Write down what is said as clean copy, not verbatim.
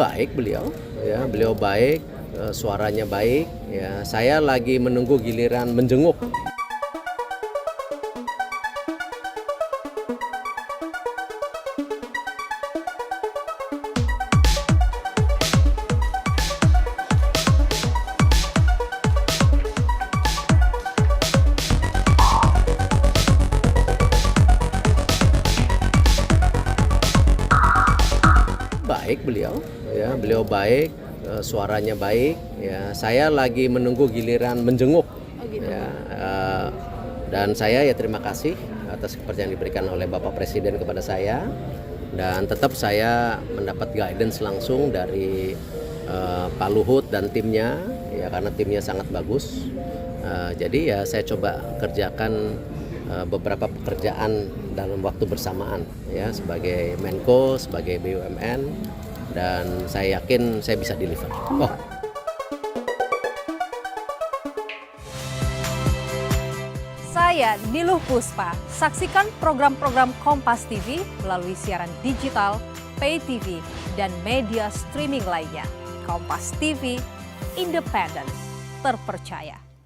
Baik beliau, ya beliau baik, suaranya baik. Ya, saya lagi menunggu giliran menjenguk. Baik beliau, ya beliau baik, suaranya baik. Ya, saya lagi menunggu giliran menjenguk. Ya, dan saya ya terima kasih atas kepercayaan diberikan oleh Bapak Presiden kepada saya. Dan tetap saya mendapat guidance langsung dari Pak Luhut dan timnya, ya karena timnya sangat bagus. Jadi ya saya coba kerjakan beberapa pekerjaan dalam waktu bersamaan, ya sebagai Menko, sebagai BUMN, dan saya yakin saya bisa deliver. Saya Niluh Puspa. Saksikan program-program Kompas TV melalui siaran digital, pay TV, dan media streaming lainnya. Kompas TV, independen, terpercaya.